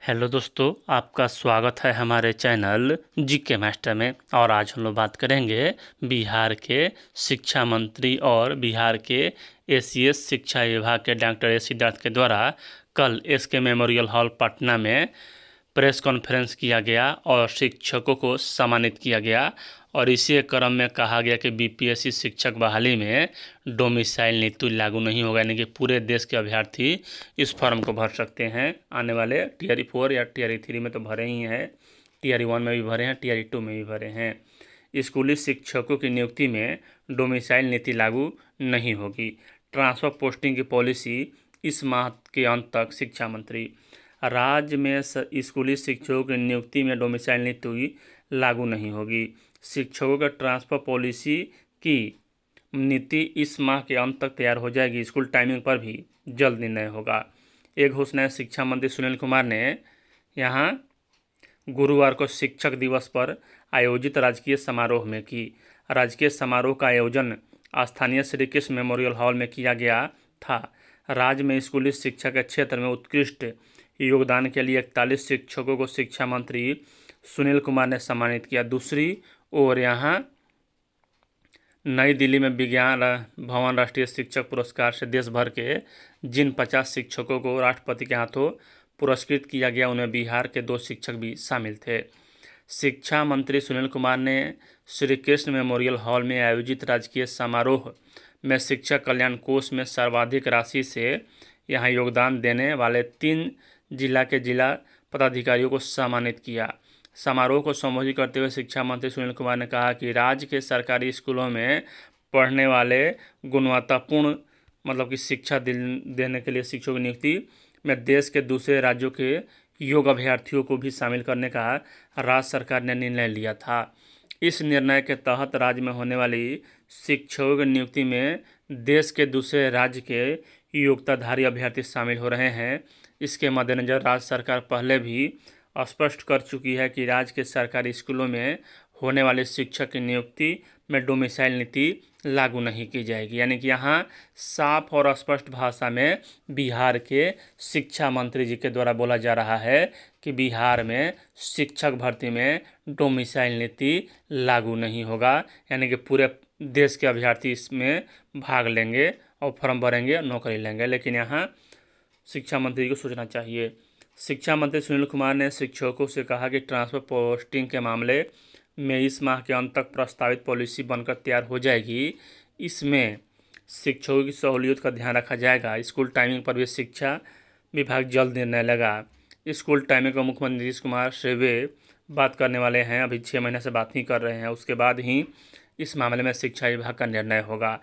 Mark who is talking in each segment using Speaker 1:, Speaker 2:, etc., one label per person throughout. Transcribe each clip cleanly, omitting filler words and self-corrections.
Speaker 1: Hello दोस्तों, आपका स्वागत है हमारे चैनल जीके मास्टर में। और आज हम लोग बात करेंगे बिहार के शिक्षा मंत्री और बिहार के एसीएस शिक्षा विभाग के डॉक्टर ए सिद्धार्थ के द्वारा कल एसके मेमोरियल हॉल पटना में प्रेस कॉन्फ्रेंस किया गया और शिक्षकों को सम्मानित किया गया। और इसी क्रम में कहा गया कि बीपीएससी शिक्षक बहाली में डोमिसाइल नीति लागू नहीं होगा, यानी कि पूरे देश के अभ्यर्थी इस फॉर्म को भर सकते हैं। आने वाले टीआरई 4 या टीआरई 3 में तो भरे ही हैं, टीआरई 1 में भी भरे हैं, टीआरई 2 में भी भरे हैं। स्कूली शिक्षकों की नियुक्ति में डोमिसाइल नीति लागू नहीं होगी। ट्रांसफर पोस्टिंग की पॉलिसी इस माह के अंत तक। शिक्षा मंत्री, राज्य में स्कूली शिक्षकों की नियुक्ति में डोमिसाइल नीति लागू नहीं होगी। शिक्षकों के ट्रांसफर पॉलिसी की नीति इस माह के अंत तक तैयार हो जाएगी। स्कूल टाइमिंग पर भी जल्द निर्णय होगा। एक घोषणा शिक्षा मंत्री सुनील कुमार ने यहाँ गुरुवार को शिक्षक दिवस पर आयोजित राजकीय समारोह में की। राजकीय समारोह का आयोजन स्थानीय श्री कृष्ण मेमोरियल हॉल में किया गया था। राज्य में स्कूली शिक्षा के क्षेत्र में उत्कृष्ट योगदान के लिए 41 शिक्षकों को शिक्षा मंत्री सुनील कुमार ने सम्मानित किया। दूसरी ओर यहाँ नई दिल्ली में विज्ञान भवन राष्ट्रीय शिक्षक पुरस्कार से देश भर के जिन 50 शिक्षकों को राष्ट्रपति के हाथों पुरस्कृत किया गया, उनमें बिहार के 2 शिक्षक भी शामिल थे। शिक्षा मंत्री सुनील कुमार ने श्री कृष्ण मेमोरियल हॉल में आयोजित राजकीय समारोह में शिक्षक कल्याण कोष में सर्वाधिक राशि से यहाँ योगदान देने वाले 3 जिला के जिला पदाधिकारियों को सम्मानित किया। समारोह को संबोधित करते हुए शिक्षा मंत्री सुनील कुमार ने कहा कि राज्य के सरकारी स्कूलों में पढ़ने वाले गुणवत्तापूर्ण कि शिक्षा देने के लिए शिक्षकों की नियुक्ति में देश के दूसरे राज्यों के योग्य अभ्यर्थियों को भी शामिल करने का राज्य सरकार ने निर्णय लिया था। इस निर्णय के तहत राज्य में होने वाली शिक्षकों की नियुक्ति में देश के दूसरे राज्य के योग्यताधारी अभ्यर्थी शामिल हो रहे हैं। इसके मद्देनज़र राज्य सरकार पहले भी स्पष्ट कर चुकी है कि राज्य के सरकारी स्कूलों में होने वाले शिक्षक की नियुक्ति में डोमिसाइल नीति लागू नहीं की जाएगी। यानी कि यहाँ साफ और स्पष्ट भाषा में बिहार के शिक्षा मंत्री जी के द्वारा बोला जा रहा है कि बिहार में शिक्षक भर्ती में डोमिसाइल नीति लागू नहीं होगा, यानी कि पूरे देश के अभ्यर्थी इसमें भाग लेंगे और फॉर्म भरेंगे, नौकरी लेंगे। लेकिन यहाँ शिक्षा मंत्री को सोचना चाहिए। शिक्षा मंत्री सुनील कुमार ने शिक्षकों से कहा कि ट्रांसफर पोस्टिंग के मामले में इस माह के अंत तक प्रस्तावित पॉलिसी बनकर तैयार हो जाएगी। इसमें शिक्षकों की सहूलियत का ध्यान रखा जाएगा। स्कूल टाइमिंग पर भी शिक्षा विभाग जल्द निर्णय लेगा। स्कूल टाइमिंग पर मुख्यमंत्री नीतीश कुमार से वे बात करने वाले हैं। अभी 6 महीने से बात ही कर रहे हैं, उसके बाद ही इस मामले में शिक्षा विभाग का निर्णय होगा।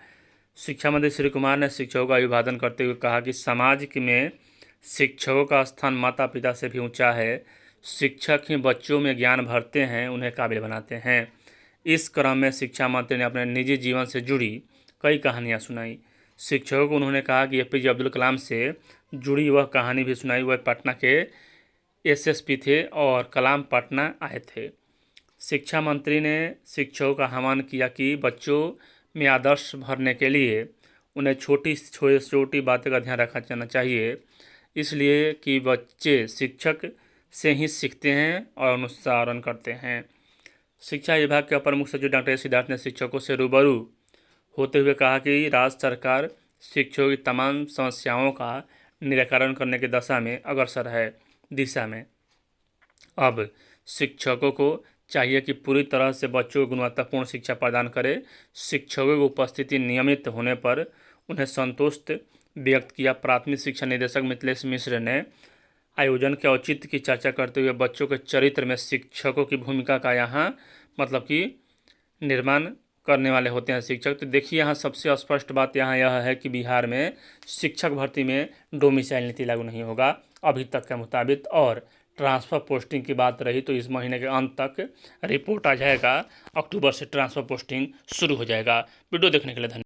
Speaker 1: शिक्षा मंत्री श्री कुमार ने शिक्षकों का अभिवादन करते हुए कहा कि समाज में शिक्षकों का स्थान माता पिता से भी ऊंचा है। शिक्षक ही बच्चों में ज्ञान भरते हैं, उन्हें काबिल बनाते हैं। इस क्रम में शिक्षा मंत्री ने अपने निजी जीवन से जुड़ी कई कहानियां सुनाई। शिक्षकों को उन्होंने कहा कि एपीजे अब्दुल कलाम से जुड़ी वह कहानी भी सुनाई। वह पटना के एसएसपी थे और कलाम पटना आए थे। शिक्षा मंत्री ने शिक्षकों का आह्वान किया कि बच्चों में आदर्श भरने के लिए उन्हें छोटी छोटी बातों का ध्यान रखा जाना चाहिए, इसलिए कि बच्चे शिक्षक से ही सीखते हैं और अनुसरण करते हैं। शिक्षा विभाग के अपर मुख्य सचिव डॉक्टर ए सिद्धार्थ ने शिक्षकों से रूबरू होते हुए कहा कि राज्य सरकार शिक्षकों की तमाम समस्याओं का निराकरण करने की दिशा में अब शिक्षकों को चाहिए कि पूरी तरह से बच्चों को गुणवत्तापूर्ण शिक्षा प्रदान करें। शिक्षकों की उपस्थिति नियमित होने पर उन्हें संतोष व्यक्त किया। प्राथमिक शिक्षा निदेशक मिथिलेश मिश्र ने आयोजन के औचित्य की चर्चा करते हुए बच्चों के चरित्र में शिक्षकों की भूमिका का यहाँ कि निर्माण करने वाले होते हैं शिक्षक। तो देखिए यहाँ सबसे स्पष्ट बात यहाँ यह है कि बिहार में शिक्षक भर्ती में डोमिसाइल नीति लागू नहीं होगा अभी तक के मुताबिक। और ट्रांसफ़र पोस्टिंग की बात रही तो इस महीने के अंत तक रिपोर्ट आ जाएगा। अक्टूबर से ट्रांसफ़र पोस्टिंग शुरू हो जाएगा। वीडियो देखने के लिए धन्यवाद।